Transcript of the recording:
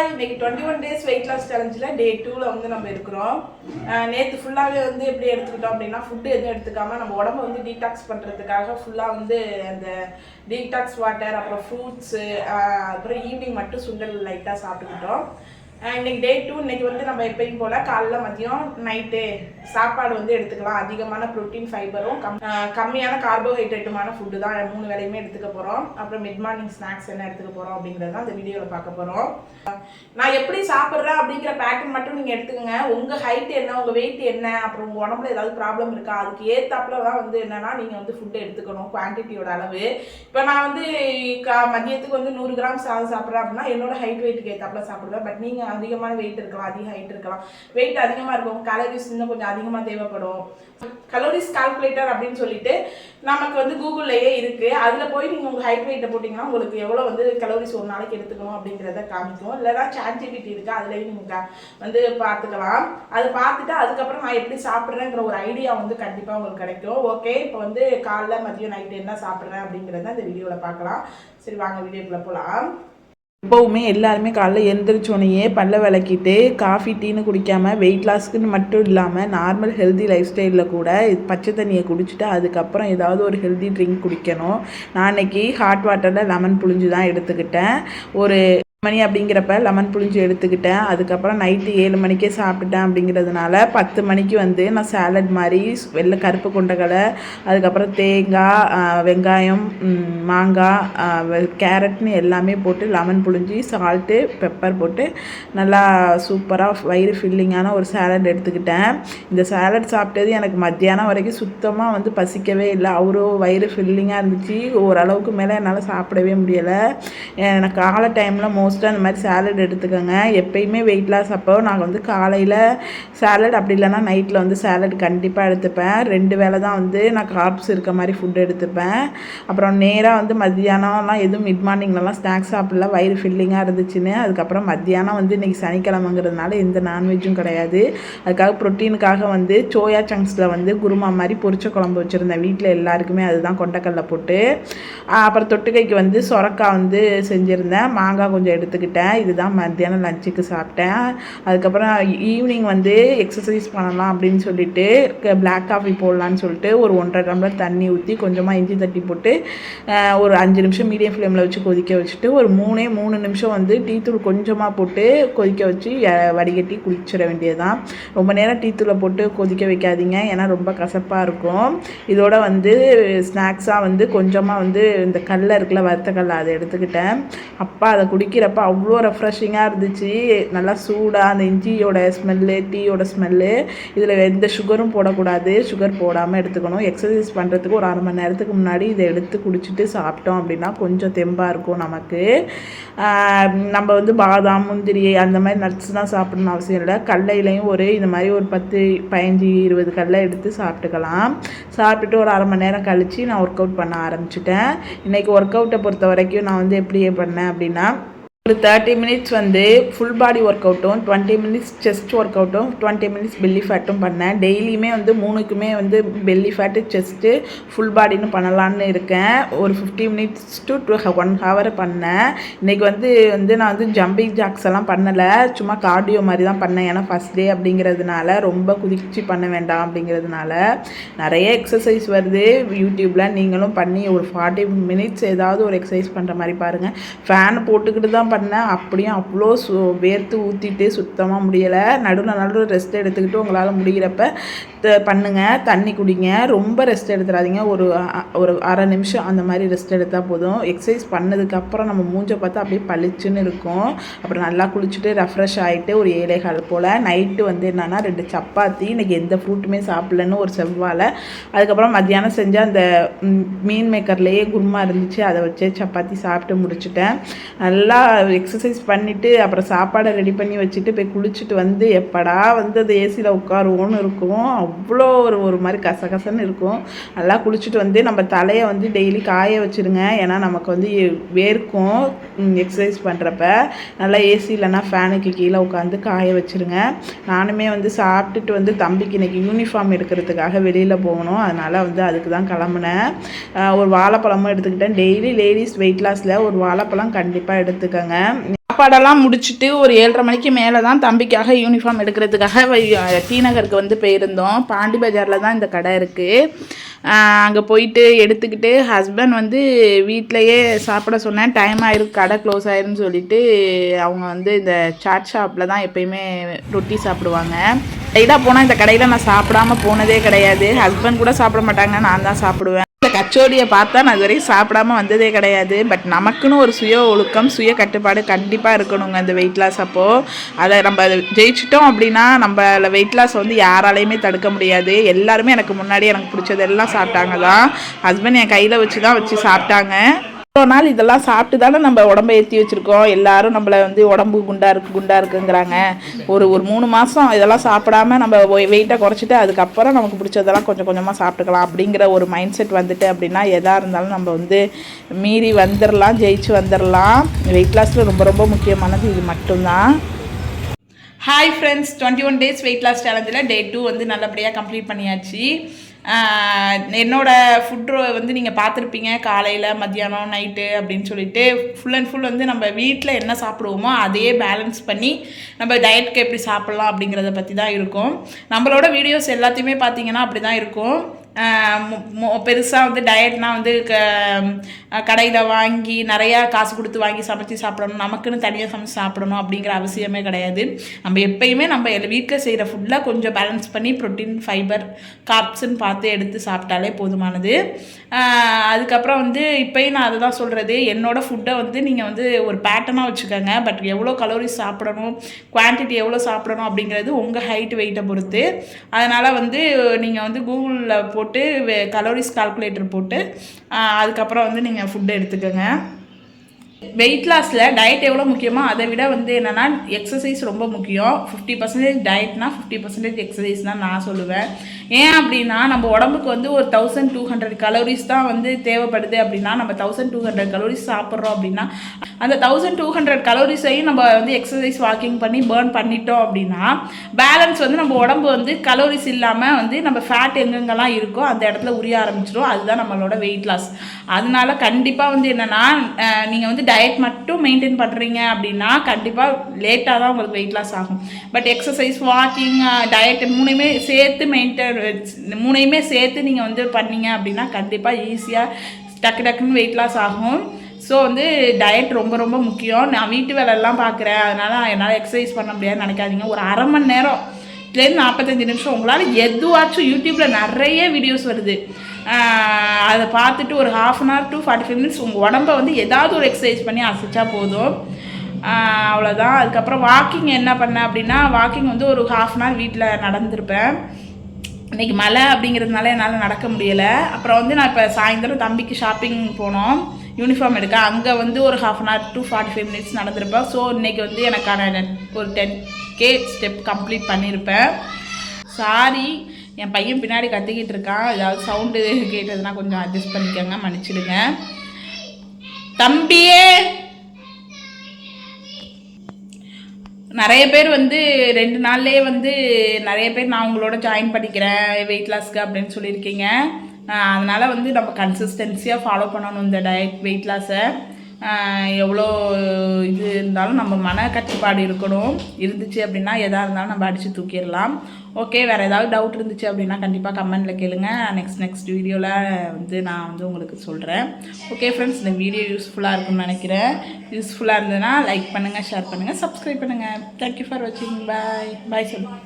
Hi, இன்னைக்கு 21 days weight loss சேலஞ்சில் டே 2ல் வந்து நம்ம இருக்கிறோம். நேற்று ஃபுல்லாகவே வந்து எப்படி எடுத்துக்கிட்டோம் அப்படின்னா, ஃபுட்டு எதுவும் எடுத்துக்காமல் நம்ம உடம்பை வந்து டீடாக்ஸ் பண்ணுறதுக்காக ஃபுல்லாக வந்து அந்த டீடாக்ஸ் வாட்டர், அப்புறம் ஃப்ரூட்ஸு, அப்புறம் ஈவினிங் மட்டும் சுண்டல் லைட்டாக சாப்பிட்டுக்கிட்டோம். இன்னைக்கு டே 2. இன்னைக்கு வந்து நம்ம எப்பயும் போல் காலைல மதியம் நைட்டு சாப்பாடு வந்து எடுத்துக்கலாம். அதிகமான ப்ரோட்டீன், ஃபைபரும் கம்மியான கார்போஹைட்ரேட்டுமான ஃபுட்டு தான் 3 வேளையுமே எடுத்துக்க போகிறோம். அப்புறம் மிட் மார்னிங் ஸ்நாக்ஸ் என்ன எடுத்துக்க போகிறோம் அப்படிங்கிறது தான் இந்த வீடியோவில் பார்க்க போகிறோம். நான் எப்படி சாப்பிட்றேன் அப்படிங்கிற பேட்டர்ன் மட்டும் நீங்கள் எடுத்துக்கோங்க. உங்கள் ஹைட் என்ன, உங்கள் வெயிட் என்ன, அப்புறம் உங்கள் உடம்புல ஏதாவது ப்ராப்ளம் இருக்கா, அதுக்கு ஏற்றாப்புல தான் வந்து என்னென்னா நீங்கள் வந்து ஃபுட்டு எடுத்துக்கணும். குவான்டிட்டியோட அளவு இப்போ நான் வந்து மதியத்துக்கு வந்து 100 கிராம் சாப்பிட்றேன் அப்படின்னா என்னோட ஹைட் வெயிட்டுக்கு ஏற்றாப்புல சாப்பிடுவேன். பட் நீங்கள் அதிகமான வெயிட் இருக்கலாம், அதிக ஹைட் இருக்கலாம். வெயிட் அதிகமாக இருக்கும், கேலரிஸ் இன்னும் கொஞ்சம் அதிகமாக தேவைப்படும். கலோரிஸ் கால்குலேட்டர் அப்படின்னு சொல்லிட்டு நமக்கு வந்து கூகுள்லேயே இருக்குது. அதில் போய் நீங்கள் உங்கள் ஹைட் வெயிட்டை போட்டிங்கன்னா உங்களுக்கு எவ்வளோ வந்து கலோரிஸ் ஒரு நாளைக்கு எடுத்துக்கணும் அப்படிங்கிறத காமிக்கும். இல்லைனா ChatGPT இருக்குது, அதுலேயும் நீங்கள் வந்து பார்த்துக்கலாம். அது பார்த்துட்டு அதுக்கப்புறம் நான் எப்படி சாப்பிட்றேங்கிற ஒரு ஐடியா வந்து கண்டிப்பாக உங்களுக்கு கிடைக்கும். ஓகே, இப்போ வந்து காலைல மதியம் நைட்டு என்ன சாப்பிட்றேன் அப்படிங்கிறத இந்த வீடியோவில் பார்க்கலாம். சரி, வாங்க வீடியோக்குள்ளே போகலாம். எப்போவுமே எல்லாருமே காலைல எழுந்திரிச்சோனையே பல்ல விளக்கிட்டு காஃபி டீன்னு குடிக்காமல் வெயிட் லாஸ்க்குன்னு மட்டும் இல்லாமல் நார்மல் ஹெல்தி லைஃப் ஸ்டைலில் கூட பச்சை தண்ணியை குடிச்சிட்டு அதுக்கப்புறம் ஏதாவது ஒரு ஹெல்தி ட்ரிங்க் குடிக்கணும். நான் இன்றைக்கி ஹாட் வாட்டரில் லெமன் புழிஞ்சு தான் எடுத்துக்கிட்டேன். ஒரு மணி அப்படிங்கிறப்ப லெமன் புழிஞ்சு எடுத்துக்கிட்டேன். அதுக்கப்புறம் நைட்டு 7 மணிக்கே சாப்பிட்டுட்டேன். அப்படிங்கிறதுனால 10 மணிக்கு வந்து நான் சாலட் மாதிரி வெள்ளை கருப்பு கொண்டக்கடலை, அதுக்கப்புறம் தேங்காய், வெங்காயம், மாங்காய், கேரட்னு எல்லாமே போட்டு லெமன் புழிஞ்சு சால்ட்டு, பெப்பர் போட்டு நல்லா சூப்பராக வயிறு ஃபில்லிங்கான ஒரு சாலட் எடுத்துக்கிட்டேன். இந்த சாலட் சாப்பிட்டது எனக்கு மத்தியானம் வரைக்கும் சுத்தமாக வந்து பசிக்கவே இல்லை. அவ்வளோ வயிறு ஃபில்லிங்காக இருந்துச்சு. ஓரளவுக்கு மேலே என்னால் சாப்பிடவே முடியலை. எனக்கு காலை டைமில் மோஸ்ட்டாக அந்த மாதிரி சாலட் எடுத்துக்கோங்க. எப்பயுமே வெயிட் லாஸ் அப்போ நாங்கள் வந்து காலையில் சாலட், அப்படி இல்லைனா நைட்டில் வந்து சாலட் கண்டிப்பாக எடுத்துப்பேன். 2 வேளை தான் வந்து நான் கார்ப்ஸ் இருக்க மாதிரி ஃபுட் எடுத்துப்பேன். அப்புறம் நேராக வந்து மத்தியானம்லாம் எதுவும் மிட் மார்னிங்லலாம் ஸ்நாக்ஸ் சாப்பிடல, வயிறு ஃபில்லிங்காக இருந்துச்சுன்னு. அதுக்கப்புறம் மத்தியானம் வந்து இன்றைக்கி சனிக்கிழமைங்கிறதுனால எந்த நான்வெஜ்ஜும் கிடையாது. அதுக்காக ப்ரோட்டீனுக்காக வந்து சோயா சங்க்ஸில் வந்து குருமா மாதிரி பொரிச்ச குழம்பு வச்சுருந்தேன். வீட்டில் எல்லாருக்குமே அதுதான், கொண்டக்கடலை போட்டு. அப்புறம் தொட்டுக்கைக்கு வந்து சொரக்காய் வந்து செஞ்சுருந்தேன். மாங்காய் கொஞ்சம் எடுத்துக்கிட்டேன். இதுதான் மத்தியானம் லஞ்சுக்கு சாப்பிட்டேன். அதுக்கப்புறம் ஈவினிங் வந்து எக்ஸசைஸ் பண்ணலாம் அப்படின்னு சொல்லிட்டு பிளாக் காஃபி போடலான்னு சொல்லிட்டு ஒரு 1.5 டம்ளர் தண்ணி ஊற்றி கொஞ்சமாக இஞ்சி தட்டி போட்டு ஒரு 5 நிமிஷம் மீடியம் ஃப்ளேமில் வச்சு கொதிக்க வச்சுட்டு ஒரு 3 நிமிஷம் வந்து டீத்தூள் கொஞ்சமாக போட்டு கொதிக்க வச்சு வடிகட்டி குடிச்சிட வேண்டியதுதான். ரொம்ப நேரம் டீத்தூளை போட்டு கொதிக்க வைக்காதீங்க, ஏன்னா ரொம்ப கசப்பாக இருக்கும். இதோட வந்து ஸ்நாக்ஸாக வந்து கொஞ்சமாக வந்து இந்த கடலை இருக்குல்ல, வறுத்த கடலை, அதை எடுத்துக்கிட்டேன். அப்பா அதை குடிக்கிறப்ப அவ்வளோ ரெஃப்ரெஷிங்காக இருந்துச்சு. நல்லா சூடாக அந்த இஞ்சியோட ஸ்மெல்லு, டீயோட ஸ்மெல்லு. இதில் எந்த சுகரும் போடக்கூடாது, சுகர் போடாமல் எடுத்துக்கணும். எக்ஸசைஸ் பண்ணுறதுக்கு ஒரு 1/2 மணி நேரத்துக்கு முன்னாடி இதை எடுத்து குடிச்சிட்டு சாப்பிட்டோம் அப்படின்னா கொஞ்சம் தெம்பாக இருக்கும் நமக்கு. நம்ம வந்து பாதாம், முந்திரி அந்த மாதிரி நட்ஸ் தான் சாப்பிடணும்னு அவசியம் இல்லை. கடலையிலையும் இந்த மாதிரி ஒரு 10, 15, 20 கடலை எடுத்து சாப்பிட்டுக்கலாம். சாப்பிட்டுட்டு ஒரு 1/2 மணி நேரம் கழித்து நான் ஒர்க் அவுட் பண்ண ஆரம்பிச்சிட்டேன். இன்றைக்கி ஒர்க் அவுட்டை பொறுத்த வரைக்கும் நான் வந்து எப்படி பண்ணேன் அப்படின்னா, ஒரு 30 மினிட்ஸ் வந்து ஃபுல் பாடி ஒர்க் அவுட்டும், 20 மினிட்ஸ் செஸ்ட் ஒர்க் அவுட்டும், 20 மினிட்ஸ் பெல்லி ஃபேட்டும் பண்ணேன். டெய்லியுமே வந்து 3க்குமே வந்து பெல்லி ஃபேட்டு, செஸ்ட்டு, ஃபுல் பாடின்னு பண்ணலான்னு இருக்கேன். ஒரு 50 மினிட்ஸ் டு 1 ஹவர் பண்ணேன். இன்றைக்கி வந்து நான் வந்து ஜம்பிங் ஜாக்ஸ் எல்லாம் பண்ணலை, சும்மா கார்டியோ மாதிரி தான் பண்ணேன். ஏன்னா ஃபஸ்ட் டே அப்படிங்கிறதுனால ரொம்ப குதிச்சு பண்ண வேண்டாம் அப்படிங்கிறதுனால. நிறைய எக்ஸசைஸ் வருது யூடியூப்பில், நீங்களும் பண்ணி ஒரு 40 மினிட்ஸ் ஏதாவது ஒரு எக்ஸசைஸ் பண்ணுற மாதிரி பாருங்கள். ஃபேன் போட்டுக்கிட்டு தான் பண்ணேன். அப்படியும் அவ்வளோ வேர்த்து ஊற்றிட்டு சுத்தமாக முடியலை. நடுவில் ரெஸ்ட் எடுத்துக்கிட்டு உங்களால் முடிகிறப்ப பண்ணுங்கள். தண்ணி குடிங்க, ரொம்ப ரெஸ்ட் எடுத்துடாதீங்க. ஒரு 1/2 நிமிஷம் அந்த மாதிரி ரெஸ்ட் எடுத்தால் போதும். எக்ஸசைஸ் பண்ணதுக்கப்புறம் நம்ம மூஞ்சை பார்த்தா அப்படியே பளிச்சுன்னு இருக்கும். அப்புறம் நல்லா குளிச்சுட்டு ரெஃப்ரெஷ் ஆகிட்டு ஒரு 7:15 போல் நைட்டு வந்து என்னென்னா 2 சப்பாத்தி, இன்றைக்கி எந்த ஃப்ரூட்டுமே சாப்பிட்லன்னு ஒரு செவ்வாழை, அதுக்கப்புறம் மத்தியானம் செஞ்ச அந்த மீன் மேக்கர்லேயே குருமா இருந்துச்சு, அதை வச்சு சப்பாத்தி சாப்பிட்டு முடிச்சுட்டேன். நல்லா எக்ஸசைஸ் பண்ணிவிட்டு அப்புறம் சாப்பாடை ரெடி பண்ணி வச்சுட்டு போய் குளிச்சுட்டு வந்து எப்படா வந்து அது ஏசியில் உட்காருவோன்னு இருக்கும். அவ்வளோ ஒரு மாதிரி கசகசன்னு இருக்கும். நல்லா குளிச்சுட்டு வந்து நம்ம தலையை வந்து டெய்லி காய வச்சுருங்க. ஏன்னா நமக்கு வந்து வேர்க்கும் எக்ஸசைஸ் பண்ணுறப்ப. நல்லா ஏசி இல்லைன்னா ஃபேனுக்கு கீழே உட்காந்து காய வச்சுருங்க. நானுமே வந்து சாப்பிட்டுட்டு வந்து தம்பிக்கு இன்றைக்கி யூனிஃபார்ம் எடுக்கிறதுக்காக வெளியில் போகணும், அதனால் வந்து அதுக்கு தான் கிளம்புனேன். ஒரு வாழைப்பழமும் எடுத்துக்கிட்டேன். டெய்லி லேடிஸ் வெயிட் லாஸில் ஒரு வாழைப்பழம் கண்டிப்பாக எடுத்துக்கோங்க. சாப்பாடெல்லாம் முடிச்சுட்டு ஒரு 7:30 மணிக்கு மேலே தான் தம்பிக்காக யூனிஃபார்ம் எடுக்கிறதுக்காக டி நகருக்கு வந்து போயிருந்தோம். பாண்டி பஜாரில் தான் இந்த கடை இருக்குது. அங்கே போயிட்டு எடுத்துக்கிட்டு ஹஸ்பண்ட் வந்து வீட்டிலையே சாப்பிட சொன்னேன். டைம் ஆயிருக்கு, கடை க்ளோஸ் ஆயிருன்னு சொல்லிட்டு அவங்க வந்து இந்த சாட் ஷாப்பில் தான் எப்போயுமே ரொட்டி சாப்பிடுவாங்க. டைடாக போனால் இந்த கடையில் நான் சாப்பிடாம போனதே கிடையாது. ஹஸ்பண்ட் கூட சாப்பிட மாட்டாங்க, நான் தான் சாப்பிடுவேன். இந்த கச்சோடியை பார்த்தா நான் இதுவரையும் சாப்பிடாம வந்ததே கிடையாது. பட் நமக்குன்னு ஒரு சுய ஒழுக்கம், சுய கட்டுப்பாடு கண்டிப்பாக இருக்கணுங்க இந்த வெயிட் லாஸ். அப்போது அதை நம்ம ஜெயிச்சிட்டோம் அப்படின்னா நம்ம வெயிட் லாஸ் வந்து யாராலையுமே தடுக்க முடியாது. எல்லாருமே எனக்கு முன்னாடி எனக்கு பிடிச்சதெல்லாம் சாப்பிட்டாங்க தான். ஹஸ்பண்ட் என் கையில் வச்சு தான் வச்சு சாப்பிட்டாங்க. இவ்வளோ நாள் இதெல்லாம் சாப்பிட்டு தானே நம்ம உடம்பை ஏற்றி வச்சுருக்கோம். எல்லோரும் நம்மளை வந்து உடம்பு குண்டாக இருக்குங்கிறாங்க. ஒரு 3 மாதம் இதெல்லாம் சாப்பிடாம நம்ம வெயிட்டை குறைச்சிட்டு அதுக்கப்புறம் நமக்கு பிடிச்சதெல்லாம் கொஞ்சம் கொஞ்சமாக சாப்பிட்டுக்கலாம் அப்படிங்கிற ஒரு மைண்ட் செட் வந்துட்டு அப்படின்னா எதாக இருந்தாலும் நம்ம வந்து மீறி வந்துடலாம், ஜெயிச்சு வந்துடலாம். வெயிட் லாஸில் ரொம்ப ரொம்ப முக்கியமானது இது மட்டும்தான். Hi friends, 21 days weight loss சேலஞ்சில் டே 2 வந்து நல்லபடியாக கம்ப்ளீட் பண்ணியாச்சு. என்னோடய ஃபுட் வந்து நீங்கள் பார்த்துருப்பீங்க, காலையில் மத்தியானம் நைட்டு அப்படின்னு சொல்லிட்டு ஃபுல் அண்ட் ஃபுல் வந்து நம்ம வீட்டில் என்ன சாப்பிடுவோமோ அதையே பேலன்ஸ் பண்ணி நம்ம டயட்க்கு எப்படி சாப்பிட்லாம் அப்படிங்கிறத பற்றி தான் இருக்கும். நம்மளோட வீடியோஸ் எல்லாத்தையுமே பார்த்தீங்கன்னா அப்படி தான் இருக்கும். பெருசாக வந்து டயட்னால் வந்து கடையில் வாங்கி நிறையா காசு கொடுத்து வாங்கி சமைச்சி சாப்பிடணும், நமக்குன்னு தனியாக சமைச்சு சாப்பிடணும் அப்படிங்கிற அவசியமே கிடையாது. நம்ம எப்பயுமே நம்ம வீட்டில் செய்கிற ஃபுட்டில் கொஞ்சம் பேலன்ஸ் பண்ணி ப்ரோட்டீன், ஃபைபர், கார்ப்ஸ்ன்னு பார்த்து எடுத்து சாப்பிட்டாலே போதுமானது. அதுக்கப்புறம் வந்து இப்போயும் நான் அதை தான் சொல்கிறது, என்னோடய ஃபுட்டை வந்து நீங்கள் வந்து ஒரு பேட்டர்னாக வச்சுக்கோங்க. பட் எவ்வளோ கலோரிஸ் சாப்பிடணும், குவான்டிட்டி எவ்வளோ சாப்பிடணும் அப்படிங்கிறது உங்கள் ஹைட் வெயிட்டை பொறுத்து. அதனால் வந்து நீங்கள் வந்து கூகுளில் போட்டு கலோரிஸ் கால்குலேட்டர் போட்டு அதுக்கப்புறம் வந்து நீங்கள் ஃபுட்டு எடுத்துக்கோங்க. வெயிட் லாஸில் டயட் எவ்வளோ முக்கியமோ அதை விட வந்து என்னென்னா எக்ஸசைஸ் ரொம்ப முக்கியம். 50% டயட்னா 50% எக்ஸசைஸ் தான் நான் சொல்லுவேன். ஏன் அப்படின்னா நம்ம உடம்புக்கு வந்து ஒரு 1200 கலோரிஸ் தான் வந்து தேவைப்படுது அப்படின்னா நம்ம 1200 கலோரிஸ் சாப்பிட்றோம் அப்படின்னா அந்த 1200 கலோரிஸையும் நம்ம வந்து எக்ஸசைஸ் வாக்கிங் பண்ணி பேர்ன் பண்ணிட்டோம் அப்படின்னா பேலன்ஸ் வந்து நம்ம உடம்பு வந்து கலோரிஸ் இல்லாமல் வந்து நம்ம ஃபேட் எங்கெங்கெல்லாம் இருக்கோ அந்த இடத்துல உரிய ஆரம்பிச்சிடும். அதுதான் நம்மளோட வெயிட் லாஸ். அதனால கண்டிப்பாக வந்து என்னென்னா நீங்கள் வந்து டயட் மட்டும் மெயின்டைன் பண்ணுறீங்க அப்படின்னா கண்டிப்பாக லேட்டாக தான் உங்களுக்கு வெயிட் லாஸ் ஆகும். பட் எக்ஸசைஸ், வாக்கிங், டயட் மூணையுமே சேர்த்து நீங்கள் வந்து பண்ணீங்க அப்படின்னா கண்டிப்பாக ஈஸியாக டக்குன்னு வெயிட் லாஸ் ஆகும். ஸோ வந்து டயட் ரொம்ப ரொம்ப முக்கியம். நான் வீட்டு வேலையெல்லாம் பார்க்குறேன், அதனால் என்னால் எக்ஸசைஸ் பண்ண முடியாதுன்னு நினைக்காதீங்க. ஒரு அரை மணி நேரம்லேருந்து 45 நிமிஷம் உங்களால் எதுவாச்சும் யூடியூப்பில் நிறைய வீடியோஸ் வருது, அதை பார்த்துட்டு ஒரு 1/2 hour to 45 minutes உங்கள் உடம்பை வந்து ஏதாவது ஒரு எக்ஸசைஸ் பண்ணி அசைச்சா போதும். அவ்வளோதான். அதுக்கப்புறம் வாக்கிங் என்ன பண்ணேன் அப்படின்னா வாக்கிங் வந்து ஒரு 1/2 hour வீட்டில் நடந்திருப்பேன். இன்றைக்கி மழை அப்படிங்கிறதுனால என்னால் நடக்க முடியலை. அப்புறம் வந்து நான் இப்போ சாயந்தரம் தம்பிக்கு ஷாப்பிங் போனோம் யூனிஃபார்ம் எடுக்க. அங்கே வந்து ஒரு 1/2 hour to 45 minutes நடந்திருப்பேன். ஸோ இன்றைக்கி வந்து எனக்கான ஒரு 10K ஸ்டெப் கம்ப்ளீட் பண்ணியிருப்பேன். சாரி, என் பையன் பின்னாடி கத்திக்கிட்டு இருக்கான். ஏதாவது சவுண்டு கேட்டதுன்னா கொஞ்சம் அட்ஜஸ்ட் பண்ணிக்கோங்க, மன்னிச்சிடுங்க. தம்பியே, நிறைய பேர் வந்து 2 நாள்லேயே வந்து நிறைய பேர் நான் உங்களோட ஜாயின் பண்ணிக்கிறேன் வெயிட் லாஸ்க்கு அப்படின்னு சொல்லியிருக்கீங்க. அதனால் வந்து நம்ம கன்சிஸ்டன்சியாக ஃபாலோ பண்ணணும் இந்த டயட் வெயிட் லாஸை. எவ்வளோ இது இருந்தாலும் நம்ம மன கட்டுப்பாடு இருந்துச்சு அப்படின்னா எதாக இருந்தாலும் நம்ம அடித்து தூக்கிடலாம். ஓகே, வேறு ஏதாவது டவுட் இருந்துச்சு அப்படின்னா கண்டிப்பாக கமெண்ட்டில் கேளுங்க. நெக்ஸ்ட் வீடியோவில் வந்து நான் வந்து உங்களுக்கு சொல்கிறேன். ஓகே ஃப்ரெண்ட்ஸ், இந்த வீடியோ யூஸ்ஃபுல்லாக இருக்கும்னு நினைக்கிறேன். யூஸ்ஃபுல்லாக இருந்ததுன்னா லைக் பண்ணுங்கள், ஷேர் பண்ணுங்கள், சப்ஸ்கிரைப் பண்ணுங்கள். தேங்க்யூ ஃபார் வாட்சிங். பாய் சொல்லுங்கள்.